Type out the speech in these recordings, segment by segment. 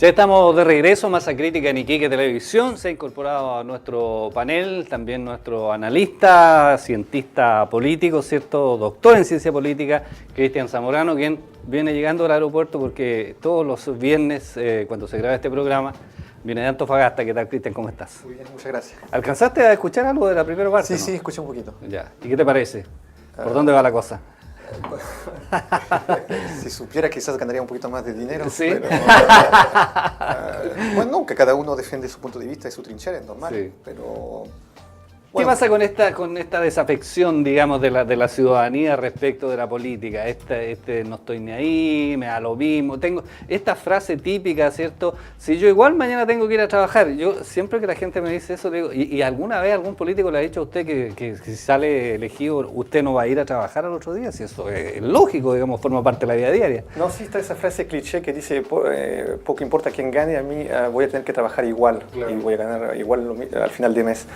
Ya estamos de regreso, Masa Crítica en Iquique Televisión. Se ha incorporado a nuestro panel también nuestro analista, cientista político, ¿cierto? Doctor en ciencia política, Cristian Zamorano, quien viene llegando al aeropuerto porque todos los viernes, cuando se graba este programa, viene de Antofagasta. ¿Qué tal, Cristian? ¿Cómo estás? Muy bien, muchas gracias. ¿Alcanzaste a escuchar algo de la primera parte? Sí, ¿no? sí, escuché un poquito. Ya. ¿Y qué te parece? ¿Por dónde va la cosa? Si supiera, quizás ganaría un poquito más de dinero. ¿Sí? Pero, bueno, que cada uno defiende su punto de vista y su trinchera, es normal. Sí. Pero, ¿Qué bueno, pasa con esta desafección, digamos, de la ciudadanía respecto de la política? No estoy ni ahí, me da lo mismo. Tengo esta frase típica, ¿cierto? Si yo igual mañana tengo que ir a trabajar, yo siempre que la gente me dice eso, digo, ¿y alguna vez algún político le ha dicho a usted que si sale elegido, usted no va a ir a trabajar al otro día? Si eso es lógico, digamos, forma parte de la vida diaria. no, sí está esa frase cliché que dice, poco importa quién gane, a mí voy a tener que trabajar igual. Claro. Y voy a ganar igual al final de mes.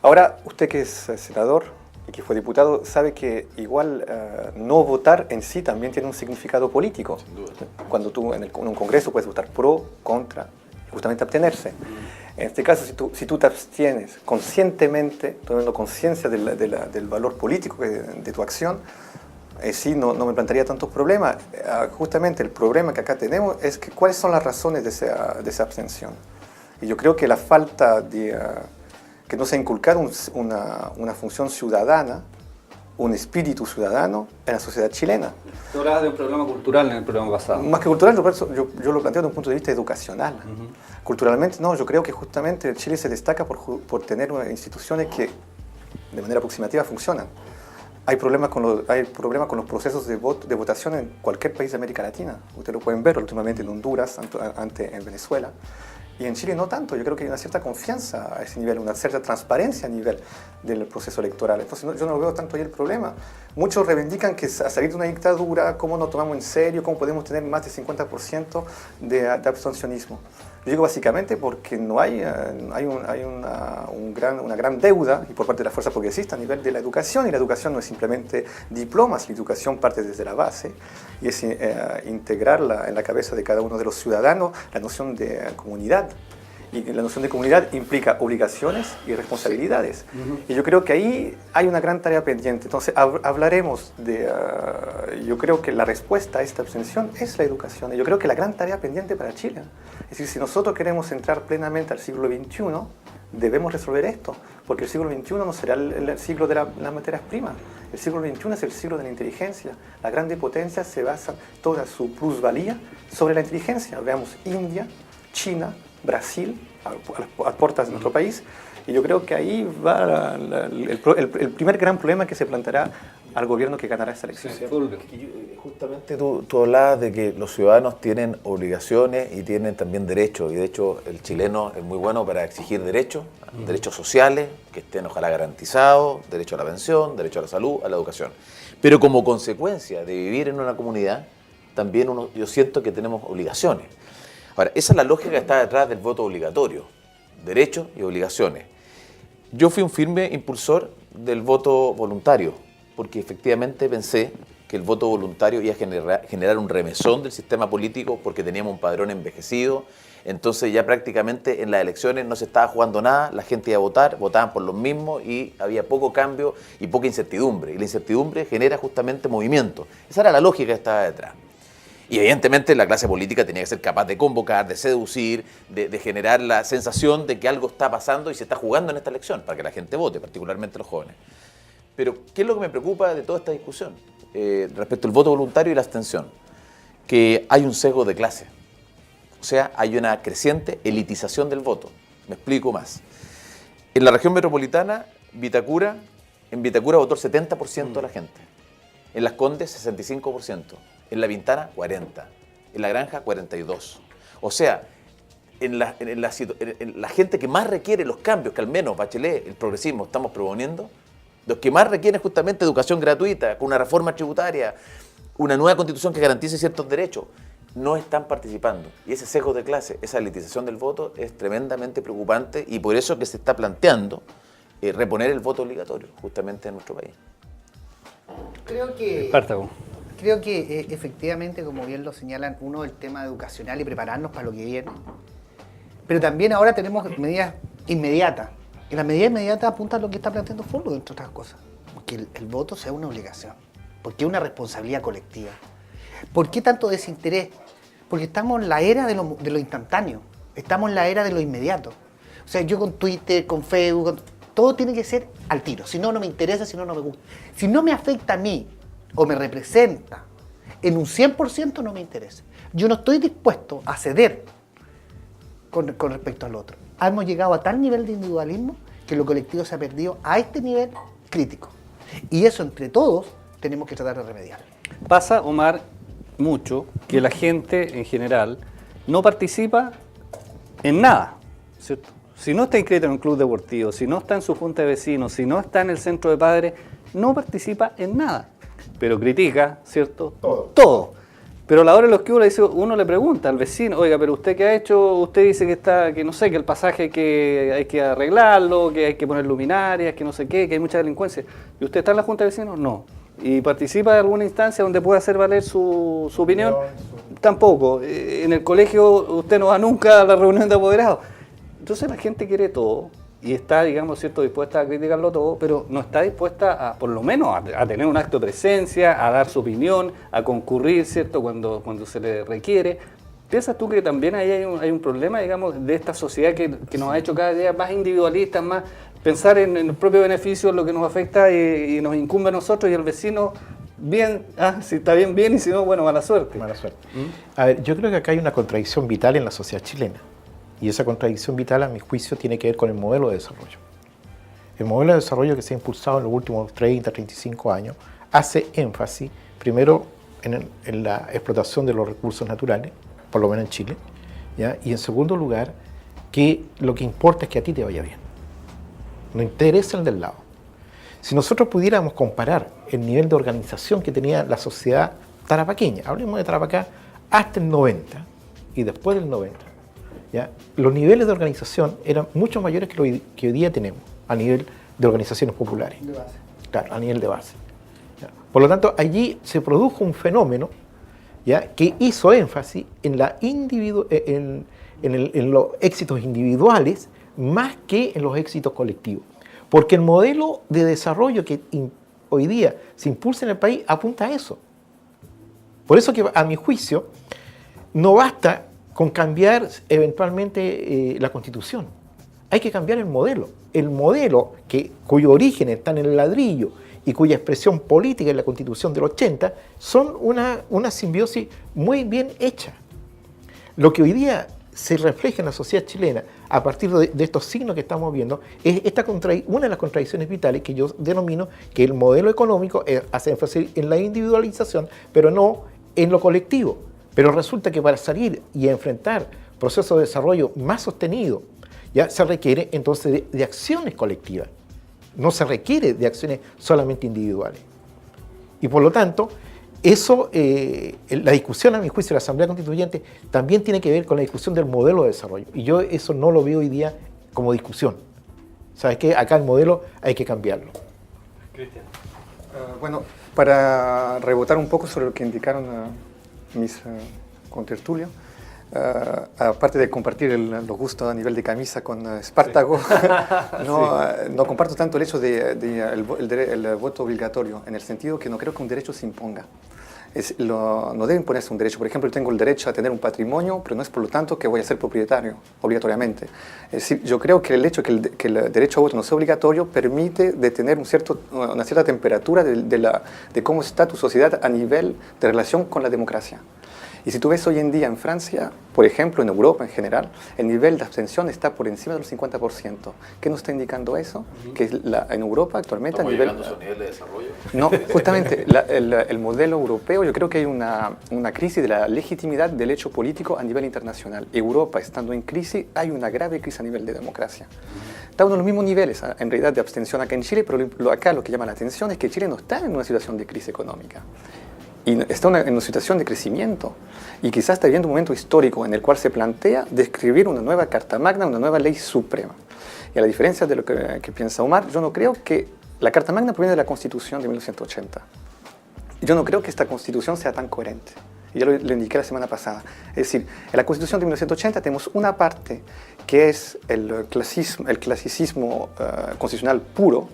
Ahora, usted que es senador y que fue diputado, sabe que igual no votar en sí también tiene un significado político. Sin duda. Cuando tú en un congreso puedes votar pro, contra, y justamente abstenerse. En este caso, si tú te abstienes conscientemente, tomando conciencia del valor político de tu acción, sí, no me plantearía tantos problemas. Justamente el problema que acá tenemos es que cuáles son las razones de esa abstención. Y yo creo que la falta de... que no se ha inculcado una función ciudadana, un espíritu ciudadano en la sociedad chilena. Tú hablabas de un problema cultural en el programa pasado. Más que cultural, yo lo planteo desde un punto de vista educacional. Culturalmente, no, yo creo que justamente Chile se destaca por tener instituciones que de manera aproximativa funcionan. Hay problemas con los procesos de votación en cualquier país de América Latina. Ustedes lo pueden ver últimamente en Honduras, antes en Venezuela. Y en Chile no tanto, yo creo que hay una cierta confianza a ese nivel, una cierta transparencia a nivel del proceso electoral. Entonces yo no veo tanto ahí el problema. Muchos reivindican que a salir de una dictadura, cómo nos tomamos en serio, cómo podemos tener más del 50% de abstencionismo. Yo digo básicamente porque no hay una gran deuda y por parte de la fuerza progresista a nivel de la educación, y la educación no es simplemente diplomas, la educación parte desde la base y es integrarla en la cabeza de cada uno de los ciudadanos la noción de comunidad. Y la noción de comunidad implica obligaciones y responsabilidades. Y yo creo que ahí hay una gran tarea pendiente. Entonces hablaremos de... yo creo que la respuesta a esta abstención es la educación. Y yo creo que la gran tarea pendiente para Chile. Es decir, si nosotros queremos entrar plenamente al siglo XXI, debemos resolver esto. Porque el siglo XXI no será el siglo de las materias primas. El siglo XXI es el siglo de la inteligencia. Las grandes potencias se basan toda su plusvalía sobre la inteligencia. Veamos India, China, Brasil, a las puertas de nuestro país, y yo creo que ahí va el primer gran problema que se planteará al gobierno que ganará esta elección. Sí, justamente tú hablabas de que los ciudadanos tienen obligaciones y tienen también derechos, y de hecho el chileno es muy bueno para exigir derechos, derechos sociales, que estén ojalá garantizados, derecho a la pensión, derecho a la salud, a la educación. Pero como consecuencia de vivir en una comunidad, también yo siento que tenemos obligaciones. Ahora, esa es la lógica que está detrás del voto obligatorio, derechos y obligaciones. Yo fui un firme impulsor del voto voluntario, porque efectivamente pensé que el voto voluntario iba a generar un remesón del sistema político porque teníamos un padrón envejecido, entonces ya prácticamente en las elecciones no se estaba jugando nada, la gente iba a votar, votaban por los mismos y había poco cambio y poca incertidumbre, y la incertidumbre genera justamente movimiento. Esa era la lógica que estaba detrás. Y evidentemente la clase política tenía que ser capaz de convocar, de seducir, de generar la sensación de que algo está pasando y se está jugando en esta elección, para que la gente vote, particularmente los jóvenes. Pero, ¿qué es lo que me preocupa de toda esta discusión respecto al voto voluntario y la abstención? Que hay un sesgo de clase. O sea, hay una creciente elitización del voto. Me explico más. En la región metropolitana, en Vitacura votó el 70% de la gente. En Las Condes, 65%. En La Pintana, 40%. En La Granja, 42%. O sea, en la gente que más requiere los cambios, que al menos Bachelet, el progresismo, estamos proponiendo, los que más requieren justamente educación gratuita, con una reforma tributaria, una nueva constitución que garantice ciertos derechos, no están participando. Y ese sesgo de clase, esa elitización del voto es tremendamente preocupante, y por eso que se está planteando reponer el voto obligatorio justamente en nuestro país. Creo que... Espartaco. Creo que efectivamente, como bien lo señalan, uno el tema educacional y prepararnos para lo que viene. Pero también ahora tenemos medidas inmediatas. Y las medidas inmediatas apuntan a lo que está planteando Fulgo, entre otras cosas. Que el voto sea una obligación. Porque es una responsabilidad colectiva. ¿Por qué tanto desinterés? Porque estamos en la era de lo instantáneo. Estamos en la era de lo inmediato. O sea, yo con Twitter, con Facebook, todo tiene que ser al tiro. Si no, no me interesa, si no, no me gusta. Si no me afecta a mí o me representa en un 100%, no me interesa. Yo no estoy dispuesto a ceder con respecto al otro. Hemos llegado a tal nivel de individualismo que lo colectivo se ha perdido a este nivel crítico. Y eso entre todos tenemos que tratar de remediar. Pasa, Omar, mucho que la gente en general no participa en nada, ¿cierto? Si no está inscrito en un club deportivo, si no está en su junta de vecinos, si no está en el centro de padres, no participa en nada, pero critica, ¿cierto? Todo. Pero a la hora de los que uno le pregunta al vecino, oiga, pero ¿usted qué ha hecho? Usted dice que no sé, que el pasaje hay que arreglarlo, que hay que poner luminarias, que no sé qué, que hay mucha delincuencia. ¿Y usted está en la junta de vecinos? No. ¿Y participa de alguna instancia donde pueda hacer valer su opinión? Tampoco. En el colegio usted no va nunca a la reunión de apoderados. Entonces la gente quiere todo y está, digamos, cierto, dispuesta a criticarlo todo, pero no está dispuesta a, por lo menos, a tener un acto de presencia, a dar su opinión, a concurrir, ¿cierto?, cuando se le requiere. ¿Piensas tú que también ahí hay un problema, digamos, de esta sociedad que nos ha hecho cada día más individualistas, más pensar en el propio beneficio, en lo que nos afecta y nos incumbe a nosotros y al vecino? Bien, si está bien, bien, y si no, bueno, mala suerte. Mala suerte. A ver, yo creo que acá hay una contradicción vital en la sociedad chilena. Y esa contradicción vital, a mi juicio, tiene que ver con el modelo de desarrollo. El modelo de desarrollo que se ha impulsado en los últimos 30, 35 años hace énfasis, primero, en la explotación de los recursos naturales, por lo menos en Chile, ¿ya? Y en segundo lugar, que lo que importa es que a ti te vaya bien. No interesa el del lado. Si nosotros pudiéramos comparar el nivel de organización que tenía la sociedad tarapaqueña, hablemos de Tarapacá, hasta el 90 y después del 90, ¿ya? Los niveles de organización eran mucho mayores que lo que hoy día tenemos a nivel de organizaciones populares. De base. Claro, a nivel de base. ¿Ya? Por lo tanto, allí se produjo un fenómeno, ¿ya?, que hizo énfasis en, en los éxitos individuales más que en los éxitos colectivos. Porque el modelo de desarrollo que hoy día se impulsa en el país apunta a eso. Por eso que, a mi juicio, no basta con cambiar eventualmente la Constitución. Hay que cambiar el modelo. El modelo cuyo origen está en el ladrillo y cuya expresión política en la Constitución del 80 son una simbiosis muy bien hecha. Lo que hoy día se refleja en la sociedad chilena a partir de estos signos que estamos viendo es una de las contradicciones vitales que yo denomino que el modelo económico hace énfasis en la individualización, pero no en lo colectivo. Pero resulta que para salir y enfrentar procesos de desarrollo más sostenidos, ya se requiere entonces de acciones colectivas. No se requiere de acciones solamente individuales. Y por lo tanto, eso, la discusión, a mi juicio, de la Asamblea Constituyente también tiene que ver con la discusión del modelo de desarrollo. Y yo eso no lo veo hoy día como discusión. ¿Sabes qué? Acá el modelo hay que cambiarlo. Cristian. Bueno, para rebotar un poco sobre lo que indicaron mis contertulios, aparte de compartir los gustos a nivel de camisa con Espartago, no comparto tanto el hecho del voto obligatorio, en el sentido que no creo que un derecho se imponga. No debe imponerse un derecho. Por ejemplo, yo tengo el derecho a tener un patrimonio, pero no es por lo tanto que voy a ser propietario obligatoriamente. Es decir, yo creo que el hecho que el derecho a voto no sea obligatorio permite detener una cierta temperatura de cómo está tu sociedad a nivel de relación con la democracia. Y si tú ves hoy en día en Francia, por ejemplo, en Europa en general, el nivel de abstención está por encima del 50%. ¿Qué nos está indicando eso? Que en Europa actualmente ¿Estamos a nivel... llegando a su nivel de desarrollo? No, justamente el modelo europeo, yo creo que hay una crisis de la legitimidad del hecho político a nivel internacional. Europa, estando en crisis, hay una grave crisis a nivel de democracia. Estamos en los mismos niveles, en realidad, de abstención acá en Chile, pero acá lo que llama la atención es que Chile no está en una situación de crisis económica. Y está en una situación de crecimiento. Y quizás está viviendo un momento histórico en el cual se plantea describir una nueva Carta Magna, una nueva ley suprema. Y a la diferencia de lo que piensa Omar, yo no creo que la Carta Magna proviene de la Constitución de 1980. yo no creo que esta Constitución sea tan coherente. Ya lo indiqué la semana pasada. Es decir, en la Constitución de 1980 tenemos una parte que es el clasicismo constitucional puro,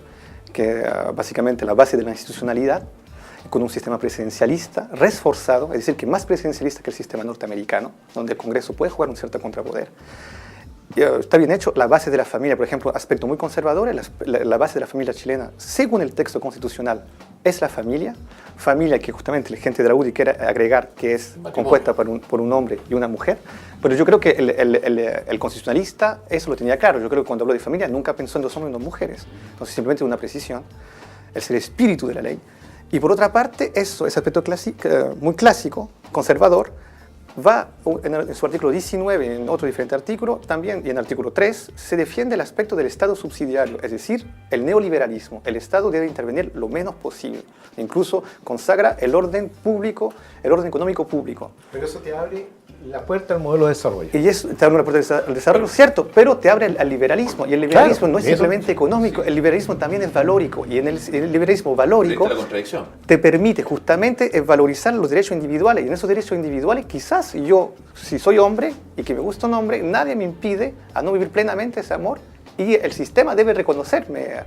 que básicamente la base de la institucionalidad, con un sistema presidencialista reforzado, es decir, que más presidencialista que el sistema norteamericano, donde el Congreso puede jugar un cierto contrapoder. Está bien hecho. La base de la familia, por ejemplo, aspecto muy conservador, la base de la familia chilena, según el texto constitucional, es la familia que justamente la gente de la UDI quiere agregar que es compuesta por un hombre y una mujer. Pero yo creo que el constitucionalista eso lo tenía claro. Yo creo que cuando habló de familia nunca pensó en dos hombres y dos mujeres. Entonces simplemente una precisión, es el espíritu de la ley. Y por otra parte, ese aspecto muy clásico, conservador, va en su artículo 19, en otro diferente artículo, también, y en el artículo 3, se defiende el aspecto del Estado subsidiario, es decir, el neoliberalismo. El Estado debe intervenir lo menos posible. Incluso consagra el orden público, el orden económico público. Pero eso te abre la puerta al modelo de desarrollo. Y eso te abre la puerta al desarrollo, cierto, pero te abre al liberalismo. Y el liberalismo claro, no es simplemente económico, el liberalismo también es valórico. Y en el liberalismo valórico te permite justamente valorizar los derechos individuales. Y en esos derechos individuales, quizás yo, si soy hombre y que me gusta un hombre, nadie me impide a no vivir plenamente ese amor. Y el sistema debe reconocerme,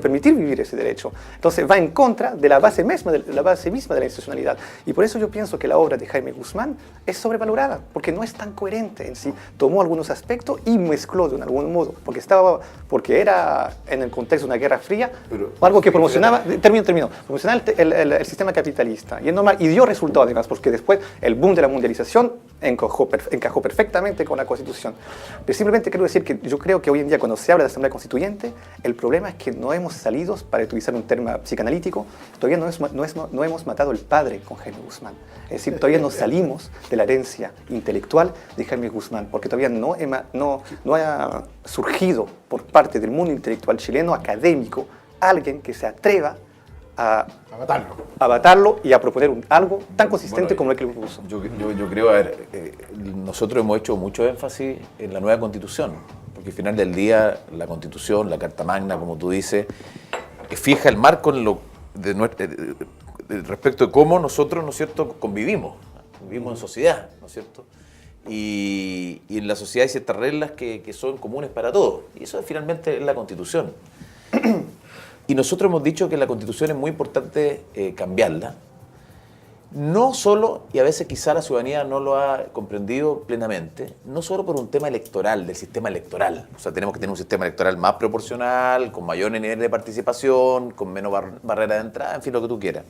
permitir vivir ese derecho. Entonces va en contra de la base misma de la institucionalidad. Y por eso yo pienso que la obra de Jaime Guzmán es sobrevalorada, porque no es tan coherente en sí. Tomó algunos aspectos y mezcló de algún modo, porque era en el contexto de una guerra fría, algo que promocionaba, promocionaba el sistema capitalista. Y es normal, y dio resultados además, porque después el boom de la mundialización encajó perfectamente con la Constitución. Pero simplemente quiero decir que yo creo que hoy en día cuando se habla de Asamblea Constituyente, el problema es que no hemos salido, para utilizar un término psicanalítico, todavía no hemos matado el padre con Jaime Guzmán. Es decir, todavía no salimos de la herencia intelectual de Jaime Guzmán, porque todavía no ha surgido por parte del mundo intelectual chileno, académico, alguien que se atreva a matarlo y a proponer algo tan consistente como el que lo propuso. Yo creo, a ver, nosotros hemos hecho mucho énfasis en la nueva Constitución, porque al final del día la Constitución, la Carta Magna, como tú dices, fija el marco respecto de cómo nosotros, ¿no es cierto?, vivimos en sociedad, ¿no es cierto? Y en la sociedad hay ciertas reglas que son comunes para todos, y eso finalmente es la Constitución. Y nosotros hemos dicho que la Constitución es muy importante cambiarla, no solo, y a veces quizá la ciudadanía no lo ha comprendido plenamente, no solo por un tema electoral, del sistema electoral. O sea, tenemos que tener un sistema electoral más proporcional, con mayor nivel de participación, con menos barrera de entrada, en fin, lo que tú quieras.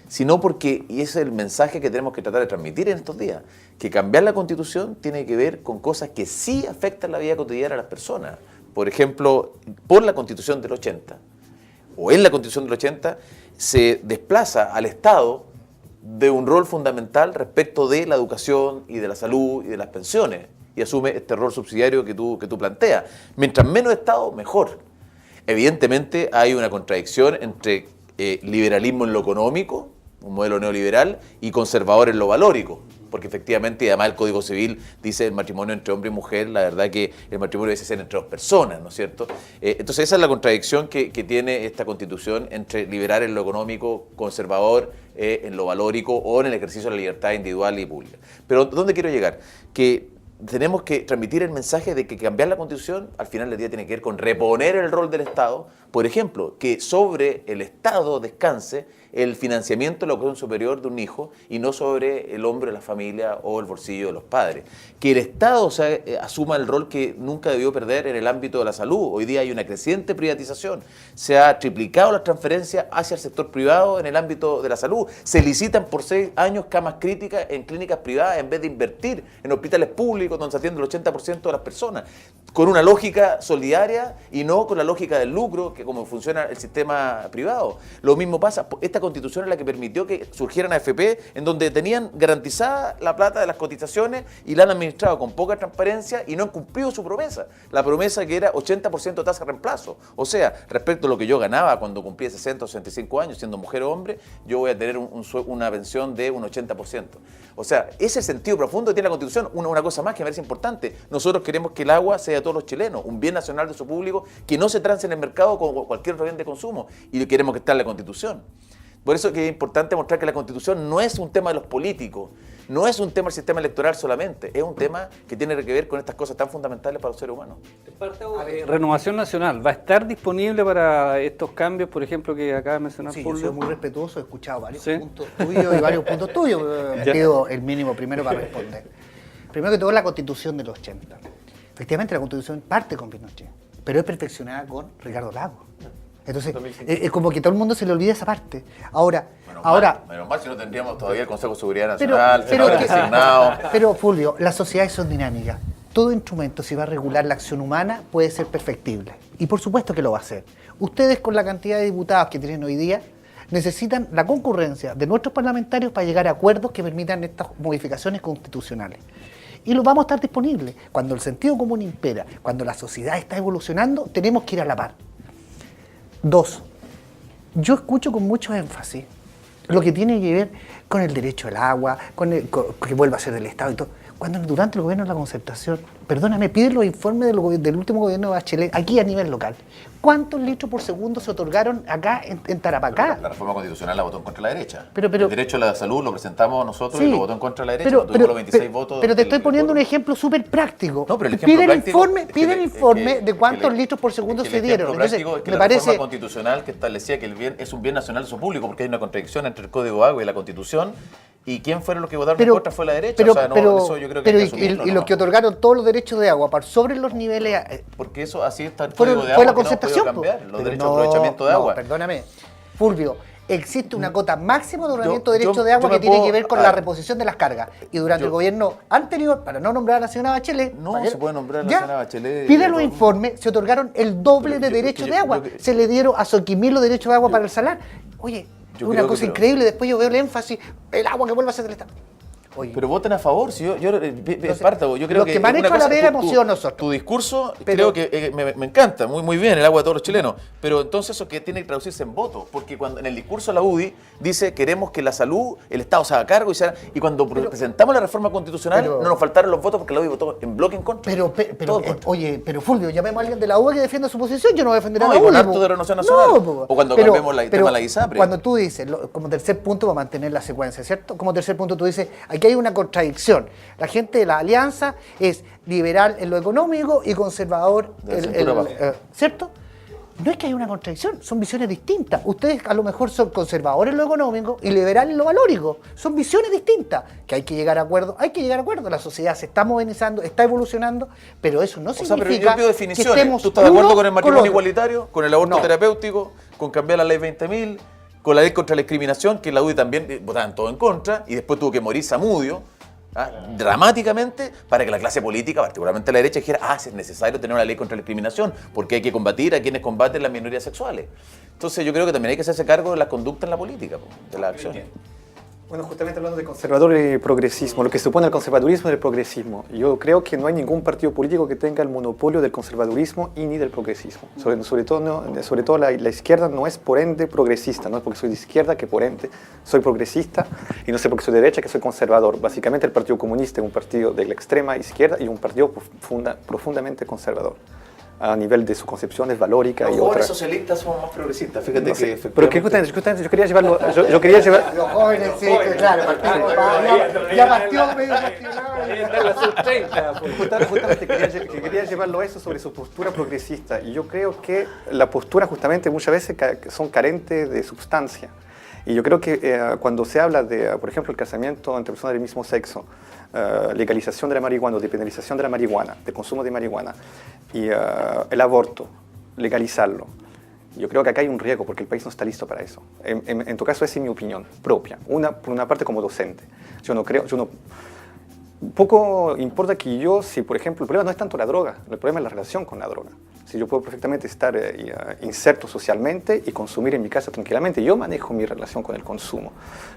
Sino porque, y ese es el mensaje que tenemos que tratar de transmitir en estos días, que cambiar la Constitución tiene que ver con cosas que sí afectan la vida cotidiana de las personas. Por ejemplo, por la Constitución del 80, o en la Constitución del 80, se desplaza al Estado de un rol fundamental respecto de la educación y de la salud y de las pensiones, y asume este rol subsidiario que tú planteas. Mientras menos Estado, mejor. Evidentemente hay una contradicción entre liberalismo en lo económico, un modelo neoliberal, y conservador en lo valórico, porque efectivamente, y además el Código Civil dice el matrimonio entre hombre y mujer, la verdad que el matrimonio debe ser entre dos personas, ¿no es cierto? Entonces esa es la contradicción que tiene esta Constitución entre liberal en lo económico, conservador en lo valórico o en el ejercicio de la libertad individual y pública. Pero ¿dónde quiero llegar? Que tenemos que transmitir el mensaje de que cambiar la Constitución al final del día tiene que ver con reponer el rol del Estado, por ejemplo, que sobre el Estado descanse el financiamiento de la educación superior de un hijo y no sobre el hombro de la familia o el bolsillo de los padres. Que el Estado asuma el rol que nunca debió perder en el ámbito de la salud. Hoy día hay una creciente privatización. Se ha triplicado las transferencias hacia el sector privado en el ámbito de la salud. Se licitan por 6 años camas críticas en clínicas privadas en vez de invertir en hospitales públicos donde se atiende el 80% de las personas. Con una lógica solidaria y no con la lógica del lucro, que como funciona el sistema privado. Lo mismo pasa, esta Constitución es la que permitió que surgieran AFP en donde tenían garantizada la plata de las cotizaciones y la han administrado con poca transparencia y no han cumplido su promesa. La promesa que era 80% tasa de reemplazo. O sea, respecto a lo que yo ganaba cuando cumplía 60 o 65 años, siendo mujer o hombre, yo voy a tener una pensión de un 80%. O sea, ese sentido profundo que tiene la Constitución. Una cosa más que me parece importante. Nosotros queremos que el agua sea de todos los chilenos, un bien nacional de su público, que no se trance en el mercado como cualquier otro bien de consumo. Y queremos que esté en la Constitución. Por eso que es importante mostrar que la Constitución no es un tema de los políticos, no es un tema del sistema electoral solamente, es un tema que tiene que ver con estas cosas tan fundamentales para los seres humanos. Renovación Nacional, ¿va a estar disponible para estos cambios, por ejemplo, que acaba de mencionar Sí, yo Fulvio? soy muy respetuoso, he escuchado varios Sí. puntos tuyos y varios puntos tuyos. Ya. Pido el mínimo primero para responder. Primero que todo, la Constitución del 80. Efectivamente, la Constitución parte con Pinochet, pero es perfeccionada con Ricardo Lagos. Entonces, es como que todo el mundo se le olvida esa parte. Ahora, Menos mal si no tendríamos todavía el Consejo de Seguridad Pero- Nacional, pero senadores que- designados. Pero Fulvio, las sociedades son dinámicas. Todo instrumento, si va a regular la acción humana, puede ser perfectible. Y por supuesto que lo va a hacer. Ustedes, con la cantidad de diputados que tienen hoy día, necesitan la concurrencia de nuestros parlamentarios para llegar a acuerdos que permitan estas modificaciones constitucionales. Y lo vamos a estar disponibles. Cuando el sentido común impera, cuando la sociedad está evolucionando, tenemos que ir a la par. 2. Yo escucho con mucho énfasis lo que tiene que ver con el derecho al agua, que vuelva a ser del Estado y todo. Cuando durante el gobierno de la Concertación, perdóname, piden los informes del último gobierno de Bachelet, aquí a nivel local. ¿Cuántos litros por segundo se otorgaron acá en Tarapacá? La reforma constitucional la votó en contra de la derecha. Pero- el derecho a la salud lo presentamos nosotros y Sí, lo votó en contra de la derecha. Tuvimos los 26 votos. pero te estoy del poniendo un quórum. ejemplo súper práctico. No, pero el ejemplo pide el práctico informe, es que pide el le- informe es que- de cuántos es que le- litros por segundo es que se el dieron. ejemplo Entonces, práctico es que me la reforma parece... constitucional que establecía que el bien es un bien nacional de uso público, porque hay una contradicción entre el Código Agua y la Constitución. ¿Y quién fueron los que votaron en contra? Fue la derecha. O sea, no, eso yo creo que hay que asumirlo, y ¿no? los que otorgaron todos los derechos de agua sobre los niveles... Porque eso así está el fue Código de la Agua, que no hemos Concertación. podido cambiar, po. los Pero derechos de aprovechamiento de agua. Perdóname, Fulvio, existe una cota máxima de otorgamiento de Yo- derechos de yo agua me que tiene puedo- que ver con a la ver. reposición de las cargas. Y durante Yo- el gobierno anterior, para no nombrar a la señora Bachelet... No, ¿vale? se puede nombrar a la Ya, señora Bachelet. Pide los No. informes, se otorgaron el doble Pero de yo- derechos yo- de agua. yo que- Se le dieron a Soquimil los derechos de agua para el salar. Oye, Yo una creo que cosa pero- increíble. Después yo veo el énfasis, el agua que vuelva a ser del Estado. Oye, Pero voten a favor, si yo Espartaco, yo creo los que que me han una hecho la cosa- pega tu- hemos sido nosotros. Tu discurso Pero- creo que me encanta, muy bien, el agua de todos los chilenos, pero entonces eso que tiene que traducirse en votos, porque cuando en el discurso de la UDI dice queremos que la salud, el Estado se haga cargo y cuando presentamos la reforma constitucional pero- no nos faltaron los votos porque la UDI votó en bloque en contra. Pero, Todo en contra. oye, pero Fulvio, llamemos a alguien de la UA que defienda su posición, yo no voy a defender No, a la y con UA. harto de Renovación Nacional. O cuando cambiemos el tema de la ISAPRE. Cuando tú dices, como tercer punto, para mantener la secuencia, ¿cierto? Como tercer punto tú dices, aquí hay una contradicción. La gente de la alianza es liberal en lo económico y conservador De la cintura abajo. ¿cierto? No es que haya una contradicción, son visiones distintas. Ustedes a lo mejor son conservadores en lo económico y liberales en lo valórico. Son visiones distintas, que hay que llegar a acuerdo. Hay que llegar a acuerdo. La sociedad se está modernizando, está evolucionando, pero eso no O sea, pero significa yo pido que definiciones. estemos ¿Tú estás de acuerdo uno con el matrimonio otro. igualitario, con el aborto No. terapéutico, con cambiar la ley 20.000, con la ley contra la discriminación, que la UDI también votaban todo en contra, y después tuvo que morir Zamudio, dramáticamente, para que la clase política, particularmente la derecha, dijera, es necesario tener una ley contra la discriminación, porque hay que combatir a quienes combaten las minorías sexuales. Entonces yo creo que también hay que hacerse cargo de las conductas en la política, de las acciones. Bueno, justamente hablando de conservador y progresismo, lo que supone el conservadurismo y el progresismo. Yo creo que no hay ningún partido político que tenga el monopolio del conservadurismo y ni del progresismo. Sobre todo la izquierda no es por ende progresista, no es porque soy de izquierda que por ende soy progresista y no sé porque soy de derecha que soy conservador. Básicamente el Partido Comunista es un partido de la extrema izquierda y un partido profundamente conservador a nivel de sus concepciones valóricas y otras. socialistas somos más progresistas, fíjate No sé, pero que justamente yo quería llevarlo, yo quería llevar... Los jóvenes, sí, claro, ya partió medio castigado. Justamente quería llevarlo a eso sobre su postura progresista y yo creo que la postura justamente muchas veces son carentes de sustancia y yo creo que cuando se habla de, por ejemplo, el casamiento entre personas del mismo sexo, legalización de la marihuana o depenalización de la marihuana, de consumo de marihuana y el aborto, legalizarlo. Yo creo que acá hay un riesgo porque el país no está listo para eso. En tu caso, esa es mi opinión propia. Por una parte como docente. Poco importa que si por ejemplo, el problema no es tanto la droga, el problema es la relación con la droga. Si yo puedo perfectamente estar inserto socialmente y consumir en mi casa tranquilamente, yo manejo mi relación con el consumo.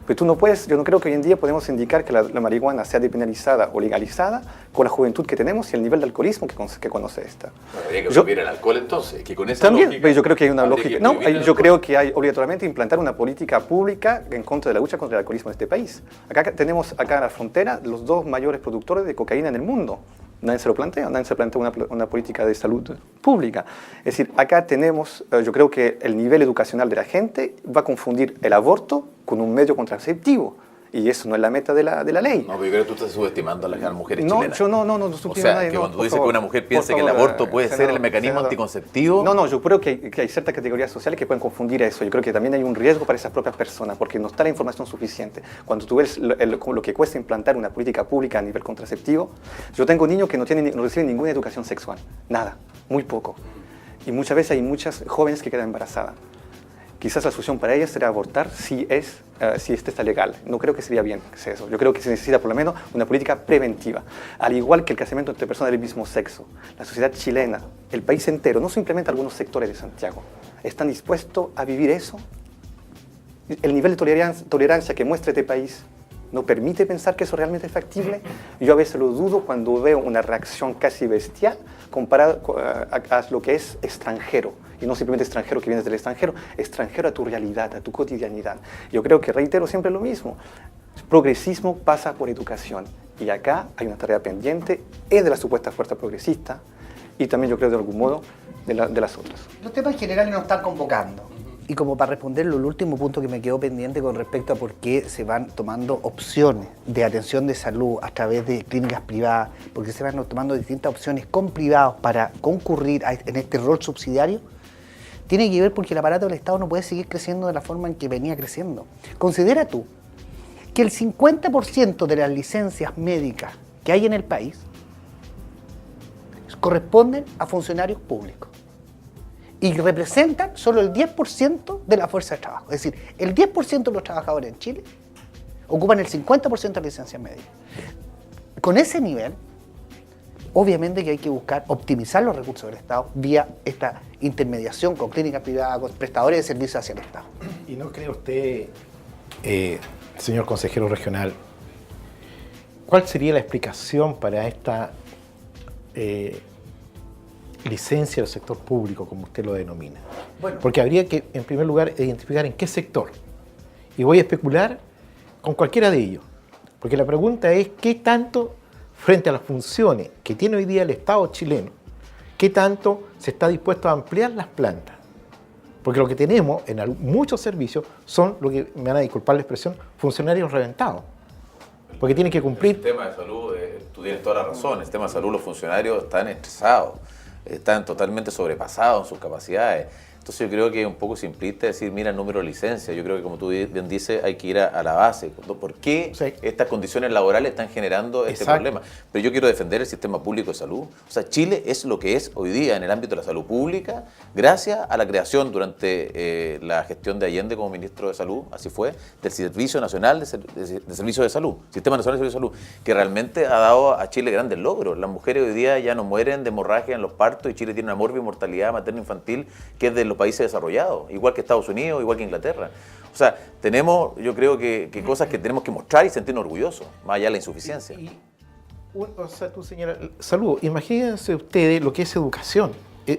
Pero tú no puedes, yo no creo que hoy en día podemos indicar que la marihuana sea depenalizada o legalizada con la juventud que tenemos y el nivel de alcoholismo que conoce esta. Bueno, habría que Yo- prohibir el alcohol entonces, que con esa También, lógica, pero yo creo que hay una habría lógica. que No, prohibir el yo alcohol. creo que hay obligatoriamente implantar una política pública en contra de la lucha contra el alcoholismo en este país. Acá tenemos acá en la frontera los dos mayores productores de cocaína en el mundo, Nadie se lo plantea, nadie se plantea una política de salud pública. Es decir, acá tenemos, yo creo que el nivel educacional de la gente va a confundir el aborto con un medio contraceptivo. Y eso no es la meta de la ley. No, pero yo creo que tú estás subestimando a las mujeres No, chilenas. yo no O subestimo sea, a nadie. que no, cuando tú por dices que favor, una mujer por piense que el favor, aborto puede ser el mecanismo senador. anticonceptivo... No, yo creo que hay ciertas categorías sociales que pueden confundir eso. Yo creo que también hay un riesgo para esas propias personas, porque no está la información suficiente. Cuando tú ves lo que cuesta implantar una política pública a nivel contraceptivo, yo tengo niños que no reciben ninguna educación sexual, nada, muy poco. Y muchas veces hay muchas jóvenes que quedan embarazadas. Quizás la solución para ellas será abortar si este está legal. No creo que sería bien eso. Yo creo que se necesita por lo menos una política preventiva. Al igual que el casamiento entre personas del mismo sexo. La sociedad chilena, el país entero, no simplemente algunos sectores de Santiago, están dispuestos a vivir eso. El nivel de tolerancia que muestra este país no permite pensar que eso realmente es factible. Yo a veces lo dudo cuando veo una reacción casi bestial comparada a lo que es extranjero. Y no simplemente extranjero que vienes del extranjero, extranjero a tu realidad, a tu cotidianidad. Yo creo que reitero siempre lo mismo. Progresismo pasa por educación. Y acá hay una tarea pendiente, es de la supuesta fuerza progresista y también yo creo de algún modo de las otras. Los temas generales nos están convocando. Y como para responderlo, el último punto que me quedó pendiente con respecto a por qué se van tomando opciones de atención de salud a través de clínicas privadas, porque se van tomando distintas opciones con privados para concurrir en este rol subsidiario, tiene que ver porque el aparato del Estado no puede seguir creciendo de la forma en que venía creciendo. Considera tú que el 50% de las licencias médicas que hay en el país corresponden a funcionarios públicos. Y representan solo el 10% de la fuerza de trabajo. Es decir, el 10% de los trabajadores en Chile ocupan el 50% de las licencias médicas. Con ese nivel, obviamente que hay que buscar optimizar los recursos del Estado vía esta intermediación con clínicas privadas, con prestadores de servicios hacia el Estado. ¿Y no cree usted, señor consejero regional, cuál sería la explicación para esta licencia del sector público, como usted lo denomina? Bueno. Porque habría que, en primer lugar, identificar en qué sector. Y voy a especular con cualquiera de ellos. Porque la pregunta es, ¿qué tanto, frente a las funciones que tiene hoy día el Estado chileno, qué tanto se está dispuesto a ampliar las plantas? Porque lo que tenemos en muchos servicios son, lo que me van a disculpar la expresión, funcionarios reventados. Porque tienen que cumplir... El sistema de salud, tú tienes toda la razón, el sistema de salud, los funcionarios están estresados, están totalmente sobrepasados en sus capacidades. Entonces yo creo que es un poco simplista decir, mira el número de licencias. Yo creo que, como tú bien dices, hay que ir a la base. ¿Por qué Sí. estas condiciones laborales están generando este Exacto. problema? Pero yo quiero defender el sistema público de salud. O sea, Chile es lo que es hoy día en el ámbito de la salud pública, gracias a la creación durante la gestión de Allende como ministro de Salud, así fue, del Servicio Nacional de Servicios de Salud, Sistema Nacional de Servicios de Salud, que realmente ha dado a Chile grandes logros. Las mujeres hoy día ya no mueren de hemorragia en los partos y Chile tiene una mortalidad materno-infantil que es de los países desarrollados, igual que Estados Unidos, igual que Inglaterra. O sea, tenemos, yo creo que cosas que tenemos que mostrar y sentirnos orgullosos, más allá de la insuficiencia. O sea, tú señora, salud, imagínense ustedes lo que es educación.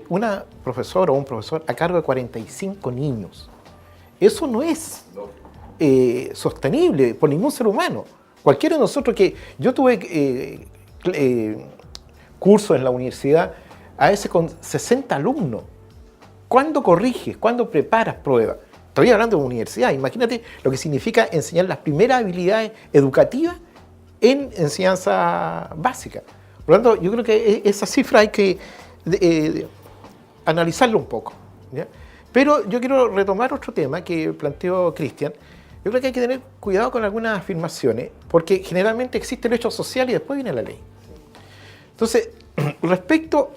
Una profesora o un profesor a cargo de 45 niños. Eso no es sostenible por ningún ser humano. Cualquiera de nosotros que... Yo tuve cursos en la universidad, a veces con 60 alumnos. ¿Cuándo corriges? ¿Cuándo preparas pruebas? Estoy hablando de universidad. Imagínate lo que significa enseñar las primeras habilidades educativas en enseñanza básica. Por lo tanto, yo creo que esa cifra hay que analizarlo un poco, ¿ya? Pero yo quiero retomar otro tema que planteó Cristian. Yo creo que hay que tener cuidado con algunas afirmaciones, porque generalmente existe el hecho social y después viene la ley. Entonces, respecto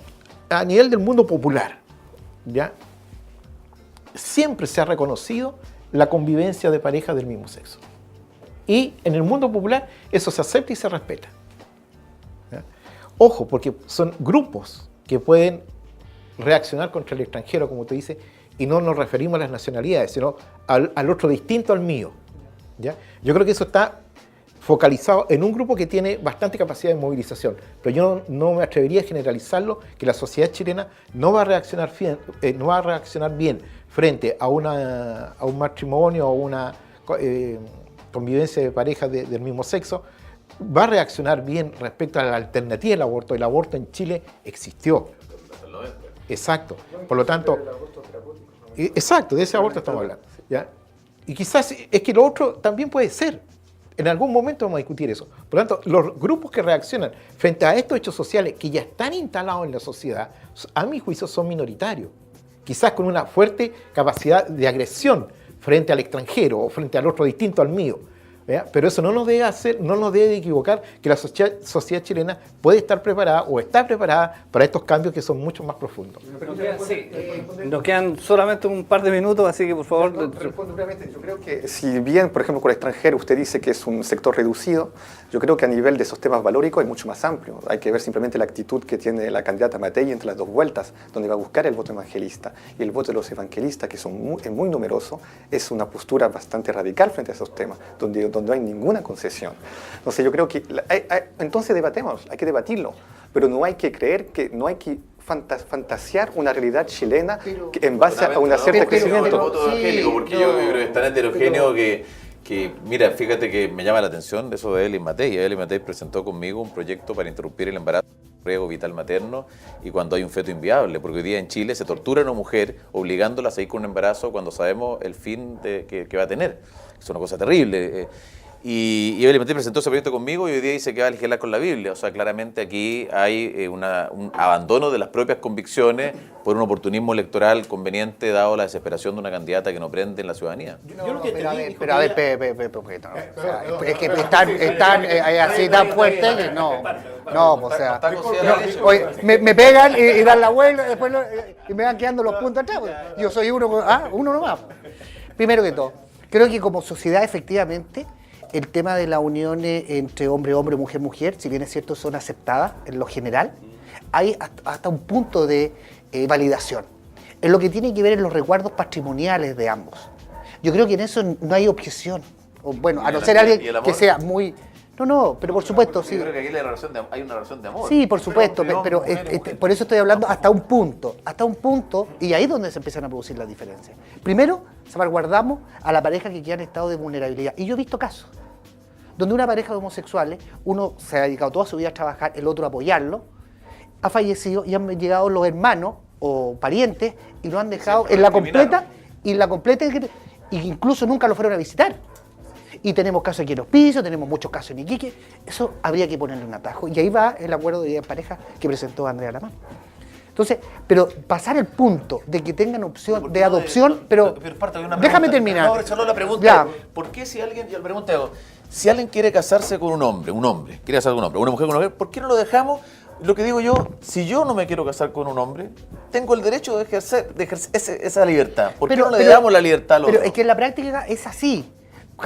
a nivel del mundo popular, ¿ya? Siempre se ha reconocido la convivencia de parejas del mismo sexo. Y en el mundo popular eso se acepta y se respeta, ¿ya? Ojo, porque son grupos que pueden reaccionar contra el extranjero, como te dice, y no nos referimos a las nacionalidades, sino al otro distinto al mío, ¿ya? Yo creo que eso está focalizado en un grupo que tiene bastante capacidad de movilización, pero yo no me atrevería a generalizarlo, que la sociedad chilena no va a reaccionar bien frente a un matrimonio o una convivencia de parejas del mismo sexo, va a reaccionar bien respecto a la alternativa del aborto. El aborto en Chile existió. Exacto. Por lo tanto, exacto, de ese aborto estamos hablando. ¿Ya? Y quizás es que lo otro también puede ser. En algún momento vamos a discutir eso. Por lo tanto, los grupos que reaccionan frente a estos hechos sociales que ya están instalados en la sociedad, a mi juicio son minoritarios. Quizás con una fuerte capacidad de agresión frente al extranjero o frente al otro distinto al mío. ¿Ya? Pero eso no nos debe hacer, no nos debe equivocar que la sociedad chilena puede estar preparada o está preparada para estos cambios que son mucho más profundos. Nos quedan solamente un par de minutos, así que por favor... Respondo brevemente. Yo creo que si bien, por ejemplo, con el extranjero usted dice que es un sector reducido, yo creo que a nivel de esos temas valóricos es mucho más amplio. Hay que ver simplemente la actitud que tiene la candidata Matei entre las dos vueltas, donde va a buscar el voto evangelista. Y el voto de los evangelistas, que es muy numeroso, es una postura bastante radical frente a esos temas, donde no hay ninguna concesión. Entonces yo creo que, entonces debatemos, hay que debatirlo, pero no hay que creer que, no hay que fantasear una realidad chilena en base a una cierta crecimiento. Voto evangélico, porque yo creo que es tan heterogéneo que, mira, fíjate que me llama la atención de eso de Evelyn Matei. Evelyn Matei presentó conmigo un proyecto para interrumpir el embarazo riesgo vital materno y cuando hay un feto inviable, porque hoy día en Chile se tortura a una mujer obligándola a seguir con un embarazo cuando sabemos el fin que va a tener. Es una cosa terrible. Y Evelyn Matei presentó ese proyecto conmigo y hoy día dice que va a legislar con la Biblia. O sea, claramente aquí hay un abandono de las propias convicciones por un oportunismo electoral conveniente dado la desesperación de una candidata que no prende en la ciudadanía. Pero a ver, es que están así tan fuertes que no, o sea, oye, me pegan y dan la vuelta después y me van quedando los puntos atrás. Yo soy uno nomás. Primero que todo, creo que como sociedad efectivamente el tema de las uniones entre hombre, mujer, si bien es cierto son aceptadas en lo general, hay hasta un punto de validación. En lo que tiene que ver en los resguardos patrimoniales de ambos. Yo creo que en eso no hay objeción. O, bueno, a no ser alguien que sea muy... No, pero por supuesto, sí. Yo creo que aquí hay una relación de amor. Sí, por supuesto, pero por eso estoy hablando hasta un punto, y ahí es donde se empiezan a producir las diferencias. Primero, salvaguardamos a la pareja que queda en estado de vulnerabilidad. Y yo he visto casos donde una pareja de homosexuales, uno se ha dedicado toda su vida a trabajar, el otro a apoyarlo, ha fallecido y han llegado los hermanos o parientes y lo han dejado en la completa, y incluso nunca lo fueron a visitar. Y tenemos casos aquí en Hospicio, tenemos muchos casos en Iquique. Eso habría que ponerle un atajo. Y ahí va el acuerdo de vida en pareja que presentó Andrea Lamán. Entonces, pero pasar el punto de que tengan opción de adopción, pero déjame terminar. No, solo la pregunta es, ¿por qué si alguien, yo le pregunto, si alguien quiere casarse con un hombre, quiere casarse con un hombre, una mujer con una mujer, ¿por qué no lo dejamos? Lo que digo yo, si yo no me quiero casar con un hombre, tengo el derecho de ejercer esa libertad. ¿Por qué no le damos la libertad a los otros? Pero es que en la práctica es así.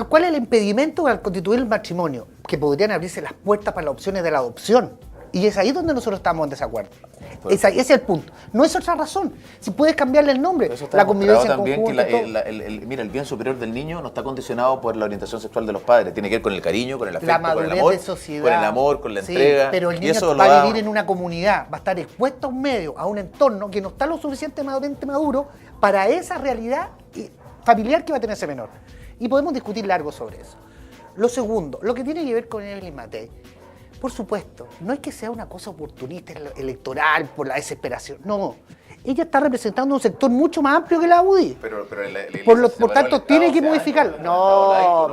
¿Cuál es el impedimento al constituir el matrimonio? Que podrían abrirse las puertas para las opciones de la adopción. Y es ahí donde nosotros estamos en desacuerdo. Ese es el punto. No es otra razón. Si puedes cambiarle el nombre, la convivencia en conjunto. Mira, el bien superior del niño no está condicionado por la orientación sexual de los padres. Tiene que ver con el cariño, con el afecto, con el amor, con el amor, con la entrega. Pero el niño va a vivir en una comunidad, va a estar expuesto a un medio, a un entorno que no está lo suficientemente maduro para esa realidad familiar que va a tener ese menor. Y podemos discutir largo sobre eso. Lo segundo, lo que tiene que ver con Evelyn Matei, por supuesto, no es que sea una cosa oportunista electoral por la desesperación, no. Ella está representando un sector mucho más amplio que la UDI. Por tanto, tiene que modificarlo. No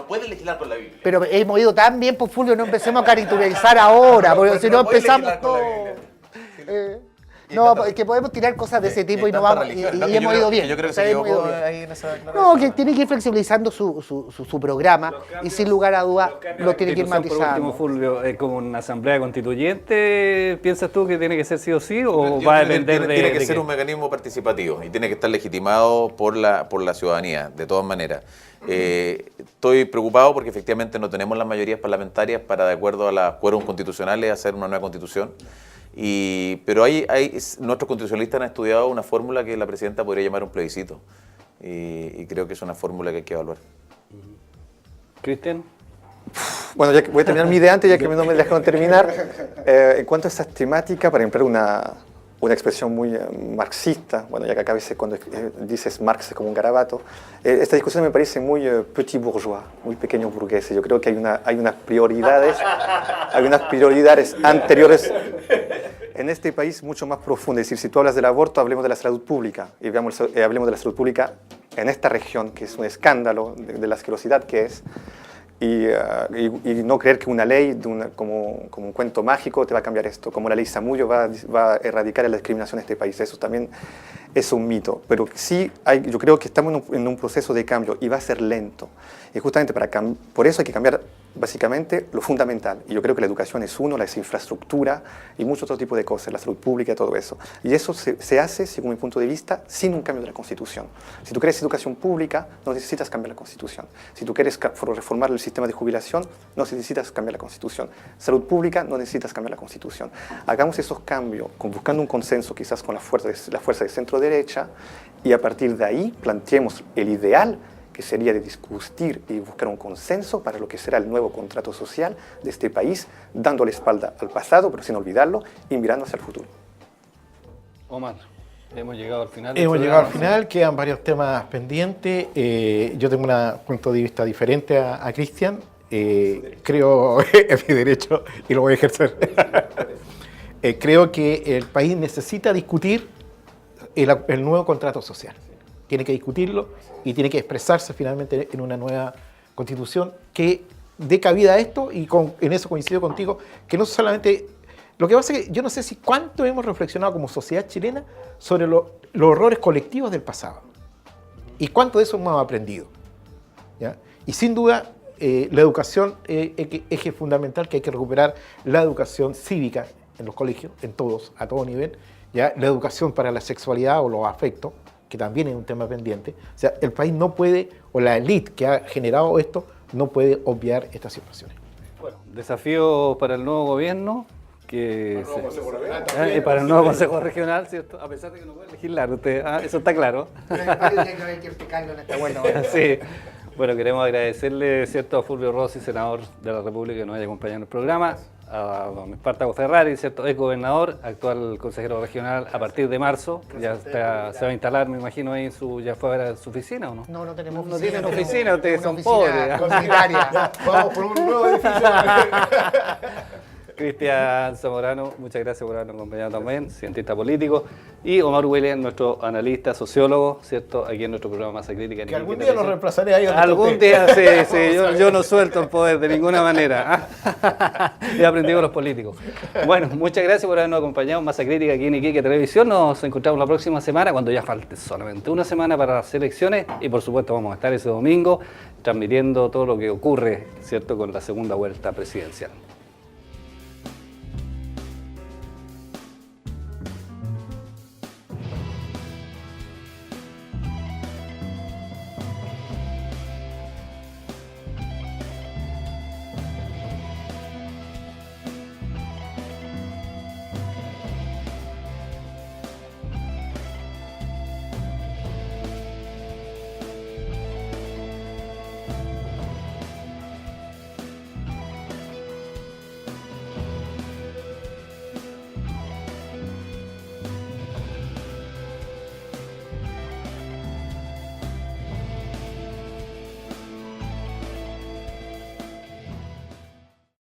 puede legislar con la Biblia. Pero hemos ido tan bien, por Fulvio, no empecemos a caricaturizar ahora, porque si no empezamos... No, es que podemos tirar cosas de ese tipo y no vamos y hemos ido bien. Yo creo que se equivocó ahí en esa declaración. No, que tiene que ir flexibilizando su programa y sin lugar a dudas lo tiene que ir matizando. Por último, Fulvio, como una asamblea constituyente, ¿piensas tú que tiene que ser sí o sí o va a depender de...? Tiene que ser un mecanismo participativo y tiene que estar legitimado por la ciudadanía, de todas maneras. Estoy preocupado porque efectivamente no tenemos las mayorías parlamentarias para, de acuerdo a los quórum constitucionales, hacer una nueva constitución. Pero nuestros constitucionalistas han estudiado una fórmula que la presidenta podría llamar un plebiscito y creo que es una fórmula que hay que evaluar. Cristian. Bueno, ya que voy a terminar mi idea antes, ya que no me dejaron terminar. En cuanto a esa temática, para emplear una expresión muy marxista, bueno, ya que acá a veces cuando dices Marx es como un garabato, esta discusión me parece muy petit bourgeois, muy pequeño burgués. Yo creo que hay unas prioridades anteriores en este país mucho más profundas. Es decir, si tú hablas del aborto, hablemos de la salud pública, y hablemos de la salud pública en esta región, que es un escándalo de la asquerosidad que es. Y no creer que una ley, como un cuento mágico, te va a cambiar esto, como la ley Zamullo va a erradicar la discriminación en este país. Eso también es un mito, pero sí yo creo que estamos en un proceso de cambio y va a ser lento. Y justamente por eso hay que cambiar básicamente lo fundamental. Y yo creo que la educación es uno, la infraestructura y muchos otros tipos de cosas, la salud pública y todo eso. Y eso se hace, según mi punto de vista, sin un cambio de la Constitución. Si tú quieres educación pública, no necesitas cambiar la Constitución. Si tú quieres reformar el sistema de jubilación, no necesitas cambiar la Constitución. Salud pública, no necesitas cambiar la Constitución. Hagamos esos cambios buscando un consenso quizás con la fuerza de centro derecha y a partir de ahí planteemos el ideal que sería de discutir y buscar un consenso para lo que será el nuevo contrato social de este país, dándole espalda al pasado, pero sin olvidarlo, y mirando hacia el futuro. Omar, hemos llegado al final. Hemos llegado al final, quedan varios temas pendientes. Yo tengo un punto de vista diferente a Cristian. Creo en mi derecho y lo voy a ejercer. Creo que el país necesita discutir el nuevo contrato social. Tiene que discutirlo y tiene que expresarse finalmente en una nueva constitución que dé cabida a esto, y en eso coincido contigo, que no solamente... Lo que pasa es que yo no sé si cuánto hemos reflexionado como sociedad chilena sobre los horrores colectivos del pasado y cuánto de eso hemos aprendido, ¿ya? Y sin duda la educación es eje fundamental, que hay que recuperar la educación cívica en los colegios, en todos, a todo nivel, ¿ya? La educación para la sexualidad o los afectos, que también es un tema pendiente. O sea, el país no puede, o la élite que ha generado esto, no puede obviar estas situaciones. Bueno, desafío para el nuevo gobierno, para el nuevo Consejo Regional, ¿cierto? A pesar de que no puede legislar usted, eso está claro. Sí. Bueno, queremos agradecerle, ¿cierto?, a Fulvio Rossi, senador de la República, que nos haya acompañado en el programa, a don Espartaco Ferrari, ¿cierto?, ex gobernador, actual consejero regional a partir de marzo. Ya se va a instalar, me imagino, ahí ya fue a ver su oficina, ¿o no? No tenemos oficina. No tienen oficina, ustedes son pobres. Vamos por un nuevo edificio. Cristian Zamorano, muchas gracias por habernos acompañado también, cientista político, y Omar Williams, nuestro analista, sociólogo, ¿cierto?, aquí en nuestro programa Masa Crítica. Que algún día lo reemplazaré ahí. Algún día, sí, yo no suelto el poder de ninguna manera. He aprendido con los políticos. Bueno, muchas gracias por habernos acompañado en Masa Crítica aquí en Iquique Televisión. Nos encontramos la próxima semana, cuando ya falte solamente una semana para las elecciones, y por supuesto vamos a estar ese domingo transmitiendo todo lo que ocurre, ¿cierto?, con la segunda vuelta presidencial.